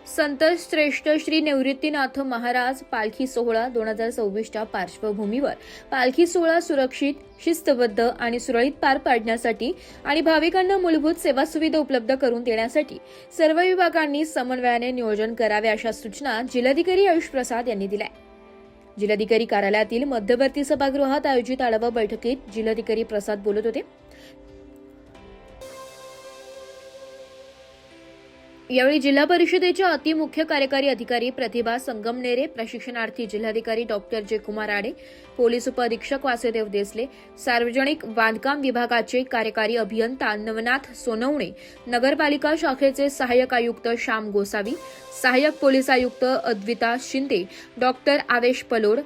संत श्रेष्ठ श्री निवृत्तीनाथ महाराज पालखी सोहळा 2026च्या पार्श्वभूमीवर पालखी सोहळा सुरक्षित, शिस्तबद्ध आणि सुरळीत पार पाडण्यासाठी आणि भाविकांना मूलभूत सेवा सुविधा उपलब्ध करून देण्यासाठी सर्व विभागांनी समन्वयाने नियोजन करावे अशा सूचना जिल्हाधिकारी आयुष प्रसाद यांनी दिल्या. जिल्हाधिकारी कार्यालयातील मध्यवर्ती सभागृहात आयोजित आढावा बैठकीत जिल्हाधिकारी प्रसाद बोलत होते. यावेळी जिल्हा परिषदेच्या अतिमुख्य कार्यकारी अधिकारी प्रतिभा संगमनेरे, प्रशिक्षणार्थी जिल्हाधिकारी डॉक्टर जयकुमार आडे, पोलीस उपअधीक्षक वासुदेव देसले, सार्वजनिक बांधकाम विभागाचे कार्यकारी अभियंता नवनाथ सोनवणे, नगरपालिका शाखेचे सहाय्यक आयुक्त श्याम गोसावी, सहाय्यक पोलीस आयुक्त अद्विता शिंदे, डॉक्टर आवेश पलोड,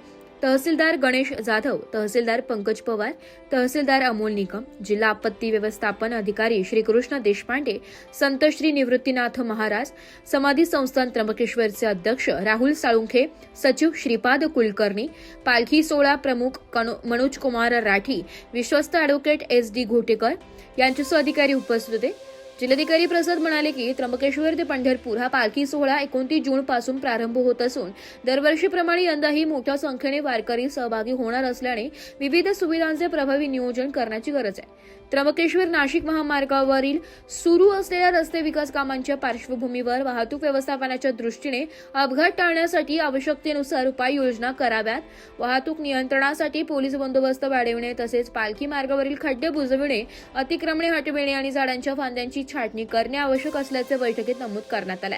तहसीलदार गणेश जाधव, तहसीलदार पंकज पवार, तहसीलदार अमोल निकम, जिल्हा आपत्ती व्यवस्थापन अधिकारी श्रीकृष्ण देशपांडे, संत श्री निवृत्तीनाथ महाराज समाधी संस्थान त्र्यंबकेश्वरचे अध्यक्ष राहुल साळुंखे, सचिव श्रीपाद कुलकर्णी, पालखी सोहळा प्रमुख मनोज कुमार राठी, विश्वस्त अॅडव्होकेट SD घोटेकर यांच्यासह अधिकारी उपस्थित होते. जिल्हाधिकारी प्रसाद म्हणाले की त्र्यंबकेश्वर ते पंढरपूर हा पालखी सोहळा 29 जून पासून प्रारंभ होत असून दरवर्षीप्रमाणे यंदाही मोठ्या संख्येने वारकरी सहभागी होणार असल्याने विविध सुविधांचे प्रभावी नियोजन करण्याची गरज आहे. त्र्यंबकेश्वर नाशिक महामार्गावरील सुरू असलेल्या रस्ते विकास कामांच्या पार्श्वभूमीवर वाहतूक व्यवस्थापनाच्या दृष्टीने अपघात टाळण्यासाठी आवश्यकतेनुसार उपाययोजना कराव्यात. वाहतूक नियंत्रणासाठी पोलीस बंदोबस्त वाढविणे तसेच पालखी मार्गावरील खड्डे बुजविणे, अतिक्रमणे हटविणे आणि झाडांच्या फांद्यांची छाटणी करणे आवश्यक असल्याचे बैठकीत नमूद करण्यात आले.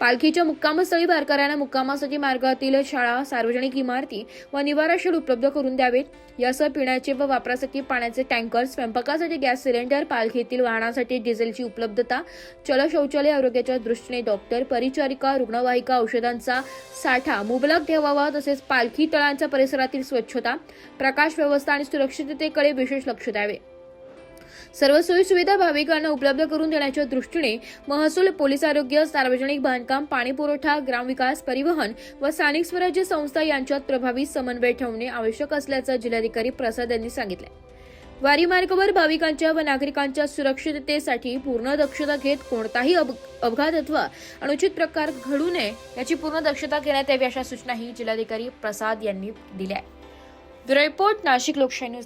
पालखीच्या मुक्कामस्थळी वारकऱ्यांना मुक्कामासाठी मार्गातील शाळा, सार्वजनिक इमारती व निवारा शेड उपलब्ध करून द्यावेत. यासह पिण्याचे व वापरासाठी पाण्याचे टँकर, स्वयंपाकासाठी गॅस सिलेंडर, पालखीतील वाहनासाठी डिझेलची उपलब्धता, चल शौचालय, आरोग्याच्या दृष्टीने डॉक्टर, परिचारिका, रुग्णवाहिका, औषधांचा साठा मुबलक ठेवावा. तसेच पालखी तळांच्या परिसरातील स्वच्छता, प्रकाश व्यवस्था आणि सुरक्षिततेकडे विशेष लक्ष द्यावे. सर्व सोयी सुविधा भाविकांना उपलब्ध करून देण्याच्या दृष्टीने महसूल, पोलीस आरोग्य, सार्वजनिक बांधकाम, पाणी पुरवठा, ग्रामविकास, परिवहन व स्थानिक स्वराज्य संस्था यांच्यात प्रभावी समन्वय ठेवणे आवश्यक असल्याचं जिल्हाधिकारी प्रसाद यांनी सांगितले. वारी मार्गावर भाविकांच्या व नागरिकांच्या सुरक्षिततेसाठी पूर्ण दक्षता घेत कोणताही अपघात अथवा अनुचित प्रकार घडू नये याची पूर्ण दक्षता घेण्यात यावी अशा सूचनाही जिल्हाधिकारी प्रसाद यांनी दिल्या. ब्युरो रिपोर्ट, नाशिक लोकशाही न्यूज.